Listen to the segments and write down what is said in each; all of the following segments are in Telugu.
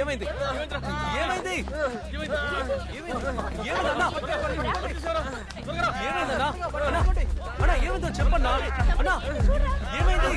ఏమైంది ఏమైంది అన్నా ఏమైందో చెప్పన్నా అన్నా ఏమైంది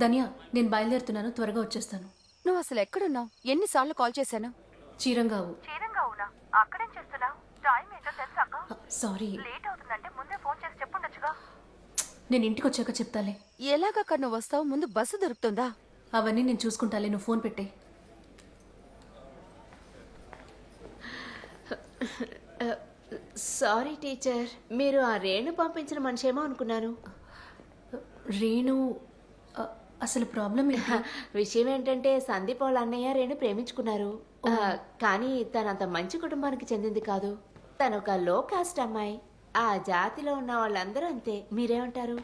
ధన్య, నేను బయలుదేరుతున్నాను, త్వరగా వచ్చేస్తాను. నువ్వు అసలు ఎక్కడున్నావు? ఎన్నిసార్లు కాల్ చేశాను? చీరంగావు. చీరంగావునా? అక్కడేం చేస్తున్నావు? టైం ఏంటో తెలుసాక? సారీ, లేట్ అవుతుందంటే ముందే ఫోన్ చేసి చెప్పుండొచ్చుగా. నేను ఇంటికి వచ్చాక చెప్తాలే. ఎలాగక్కడ నువ్వు వస్తావు? ముందు బస్సు దొరుకుతుందా? అవన్నీ నేను చూసుకుంటాలే, నువ్వు ఫోన్ పెట్టే. సారీ టీచర్, మీరు ఆ రేణు పంపించిన మనిషేమో అనుకున్నాను. రేణు, అసలు ప్రాబ్లం ఏంటి? విషయం ఏంటంటే సందీప్ వాళ్ళ అన్నయ్య రేణు ప్రేమించుకున్నారు. కానీ తనంత మంచి కుటుంబానికి చెందింది కాదు. తను ఒక లో కాస్ట్ అమ్మాయి. ఆ జాతిలో ఉన్న వాళ్ళందరూ అంతే. మీరేమంటారు?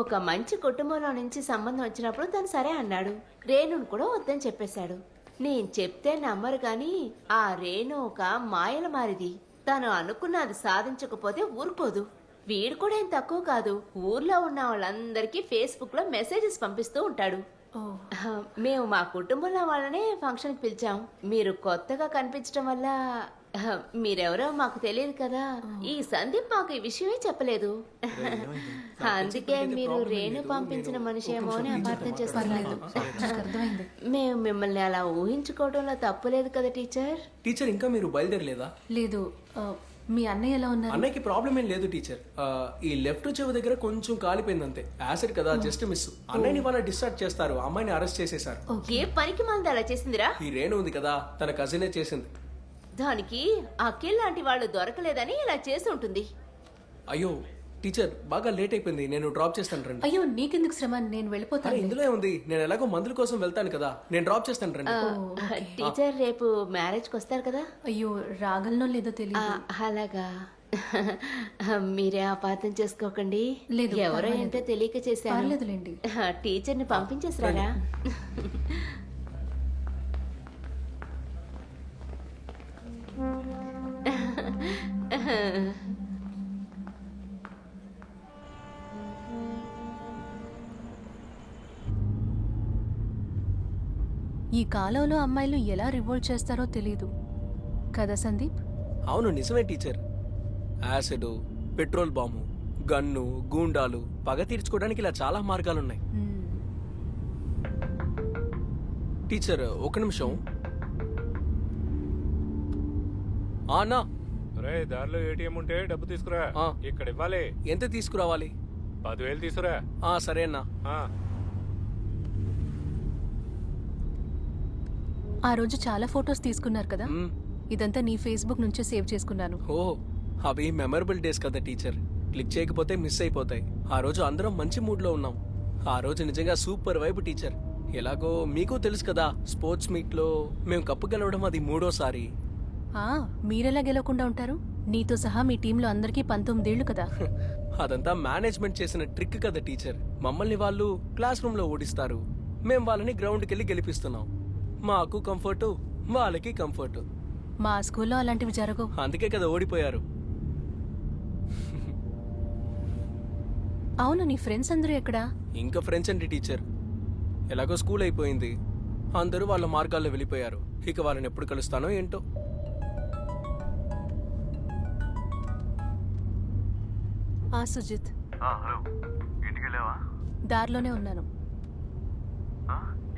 ఒక మంచి కుటుంబంలో నుంచి సంబంధం వచ్చినప్పుడు తను సరే అన్నాడు. రేణును కూడా వద్దని చెప్పేశాడు. నేను చెప్తే నమ్మరు కానీ ఆ రేణు ఒక మాయల మారిది. తను అనుకున్నది సాధించకపోతే ఊరుకోదు. వీడు కూడా ఏం తక్కువ కాదు. ఊర్లో ఉన్న వాళ్ళందరికీ ఫేస్బుక్ లో మెసేజెస్ పంపిస్తూ ఉంటాడు. మేము మా కుటుంబంలో వాళ్ళనే ఫంక్షన్కి పిలిచాం. మీరు కొత్తగా కనిపించడం వల్ల మీరెవరో మాకు తెలియదు కదా. ఈ సందీప్ మాకు ఈ విషయమే చెప్పలేదు. అందుకే మీరు రేణు పంపించిన మనిషేమో అని అపార్థం చేస్తున్నారు. మేము మిమ్మల్ని అలా ఊహించుకోవడంలో తప్పులేదు కదా టీచర్. టీచర్, ఇంకా మీరు బయలుదేరలేదా? లేదు. మీ అన్నయ్య ఎలా ఉన్నారు? అన్నయ్యకి ప్రాబ్లం ఏం లేదు టీచర్. ఈ లెఫ్ట్ చెవి దగ్గర కొంచెం కాలిపోయింది అంతే. యాసిడ్ కదా, జస్ట్ మిస్. అన్నయ్యని వాళ్ళ డిశ్చార్జ్ చేస్తారు. అమ్మాయిని అరెస్ట్ చేసేశారు. ఏ పనికి మంది అలా చేసిందిరా? ఈ రేణు ఉంది కదా, తన కజినే చేసింది. దానికి అఖిల్ లాంటి వాళ్ళు దొరకలేదని ఇలా చేసి ఉంటుంది. అయ్యో టీచర్, బాగా లేట్ అయిపోయింది. నేను డ్రాప్ చేస్తాను రండి. అయ్యో నీకెందుకు శ్రమ, నేను వెళ్ళిపోతాను. ఇందులో ఉంది, నేను ఎలాగో మందుల కోసం వెళ్తాను కదా, నేను డ్రాప్ చేస్తాను రండి. టీచర్ రేపు మ్యారేజ్కి వస్తారు కదా? అయ్యో రాగలనో లేదో తెలియదు. అలాగా. మీరే అపార్థం చేసుకోకండి. లేదు, ఎవరో ఏంటో తెలియక చేశారు. పర్లేదులేండి. టీచర్ని పంపించేసారా? ఈ కాలంలో అమ్మాయిలు ఎలా రివోల్ట్ చేస్తారో తెలీదు కదా సందీప్? అవును నిజమే teacher. Acid, petrol bomb, gun, గూండాలు, పగ తీర్చుకోవడానికి ఇలా చాలా మార్గాలున్నాయి. టీచర్ ఒక నిమిషం. అన్నా, రే దారిలో ఏటీఎం ఉంటే డబ్బు తీసుకురా. ఇక్కడ ఇవ్వాలి. ఎంత తీసుకురావాలి? 10,000 తీసుకురా. సరే అన్నా. ఆ రోజు చాలా ఫొటోస్ తీసుకున్నారు కదా, ఇదంతా నీ ఫేస్బుక్ నుంచే సేవ్ చేసుకున్నాను. ఓ, అవి మెమరబుల్ డేస్ కదా టీచర్. క్లిక్ చేయకపోతే మిస్ అయిపోతాయి. ఆ రోజు అందరం మంచి మూడ్ లో ఉన్నాం. ఆ రోజు నిజంగా సూపర్ వైబ్ టీచర్. ఎలాగో మీకు తెలుసు కదా, స్పోర్ట్స్ మీట్ లో మేము కప్పు గెలవడం అది 3వ సారి. మీరెలా గెలవకుండా ఉంటారు? నీతో సహా మీ టీంలో అందరికీ 19 ఏళ్లు కదా. అదంతా మేనేజ్మెంట్ చేసిన ట్రిక్ కదా టీచర్. మమ్మల్ని వాళ్ళు క్లాస్ రూమ్ లో ఓడిస్తారు, మేము వాళ్ళని గ్రౌండ్కి వెళ్ళి గెలిపిస్తున్నాం. మాకు కంఫర్టు, వాళ్ళకి కంఫర్టు. మా స్కూల్లో అలాంటివి జరగవు. అందుకే కదా ఓడిపోయారు. అవును, నీ ఫ్రెండ్స్ అందరూ ఎక్కడా? ఇంకా ఫ్రెండ్స్ అండి టీచర్. ఎలాగో స్కూల్ అయిపోయింది, అందరూ వాళ్ళ మార్గాల్లో వెళ్ళిపోయారు. ఇక వాళ్ళని ఎప్పుడు కలుస్తానో ఏంటో. సుజిత్, హలో, ఇంటికి వెళ్ళావా? దారిలోనే ఉన్నాను.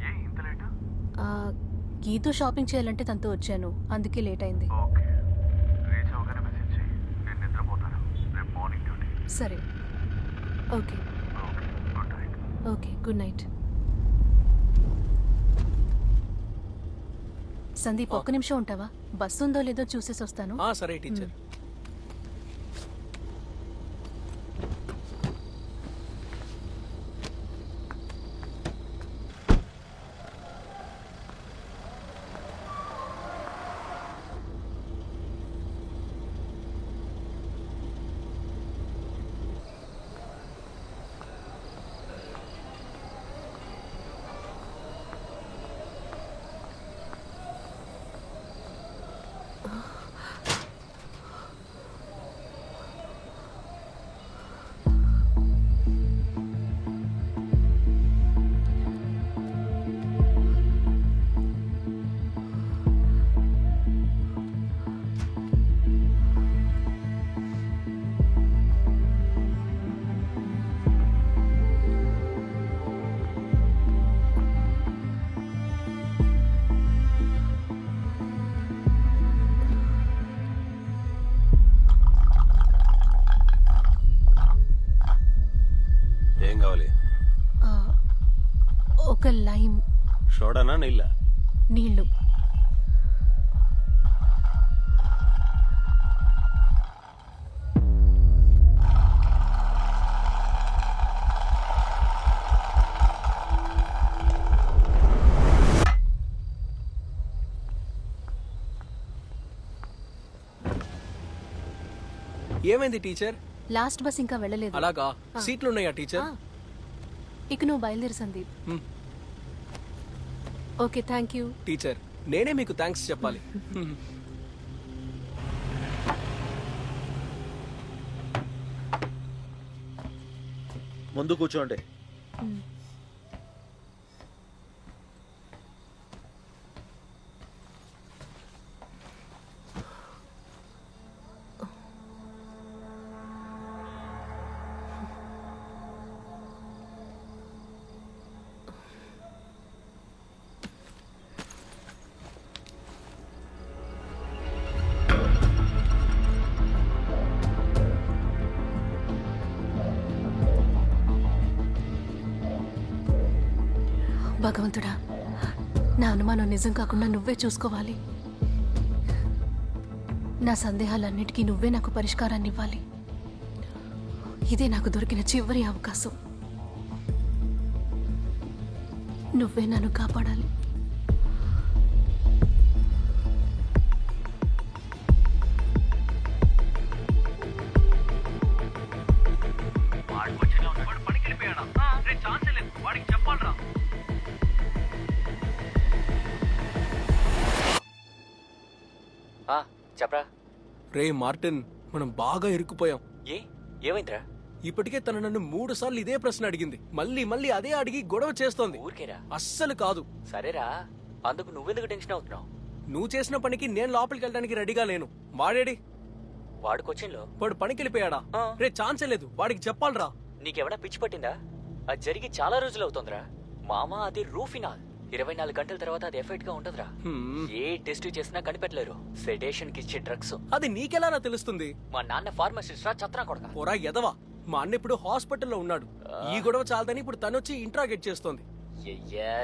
ఏ ఇంత లేటు? గీతో షాపింగ్ చేయాలంటే తనతో వచ్చాను, అందుకే లేట్ అయింది. ఓకే, రీచ్ అవగానే మెసేజ్ చేయి. నేను నిద్రపోతాను. రేపు మార్నింగ్ డ్యూటీ. సరే, okay. Okay, good night. Okay, good night. Sandeep, ఒక్క నిమిషం ఉంటావా? బస్సు ఉందో లేదో చూసేసి వస్తాను. సరే టీచర్. కావాలి? ఆ, ఒక లైమ్ సోడానా నీళ్ళ? నీళ్లు. ఏమైంది టీచర్? లాస్ట్ బస్ ఇంకా వెళ్ళలేదు. అలాగా? సీట్లు ఉన్నాయా టీచర్? ఆ. ఇక నువ్వు బయలుదేరు సందీప్. మ్. Okay, thank you. టీచర్ నేనే మీకు థ్యాంక్స్ చెప్పాలి. ముందు కూర్చోండి. భగవంతుడా, నా అనుమానం నిజం కాకుండా నువ్వే చూసుకోవాలి. నా సందేహాలన్నిటికీ నువ్వే నాకు పరిష్కారాన్ని ఇవ్వాలి. ఇదే నాకు దొరికిన చివరి అవకాశం. నువ్వే నన్ను కాపాడాలి. చెప్పరా. రే మార్టిన్, మనం బాగా ఇరుక్కుపోయాం. ఏమైందిరా? ఇప్పటికే తను నన్ను 3 సార్లు ఇదే ప్రశ్న అడిగింది. మళ్ళీ మళ్ళీ అదే అడిగి గొడవ చేస్తోంది. ఊరికేరా? అస్సలు కాదు. సరేరా, అందుకు నువ్వెందుకు టెన్షన్ అవుతున్నావు? నువ్వు చేసిన పనికి నేను లోపలికి వెళ్ళడానికి రెడీగా లేను. వాడేడి? వాడు కొచ్చిన్లో. వాడు పనికి వెళ్ళిపోయాడా? రే ఛాన్సే లేదు, వాడికి చెప్పాలరా. నీకెవడా పిచ్చి పట్టిందా? అది జరిగి చాలా రోజులు అవుతుందిరా మామా. అది రూఫినాల్. 24 గంటల తర్వాత అది ఎఫెక్ట్ గా ఉండదురా. ఏ టెస్ట్ చేసినా కనిపెట్టలేరు. సెడేషన్ కి ఇచ్చే డ్రగ్స్. అది నీకెలా తెలుస్తుంది? మా నాన్న ఫార్మసిస్ట్ రా, చత్రా కొడక. పోరా ఎదవా. మా అన్న ఇప్పుడు హాస్పిటల్లో ఉన్నాడు. ఈ గొడవ చాలదని ఇప్పుడు తనొచ్చి ఇంట్రాగేట్ చేస్తోంది.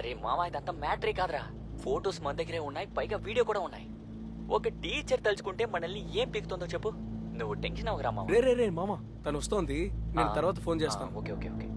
రే మామా, ఇదంతా మ్యాటరే కాదురా. ఫోటోస్ మన దగ్గరే ఉన్నాయి, పైగా వీడియో కూడా ఉన్నాయి. ఒక టీచర్ తలుచుకుంటే మనల్ని ఏం పీకుతుందో చెప్పు. నువ్వు టెన్షన్ అవరా మామ. రే రే రే మామ, తను వస్తోంది. నేను తర్వాత ఫోన్ చేస్తాను. Okay okay okay.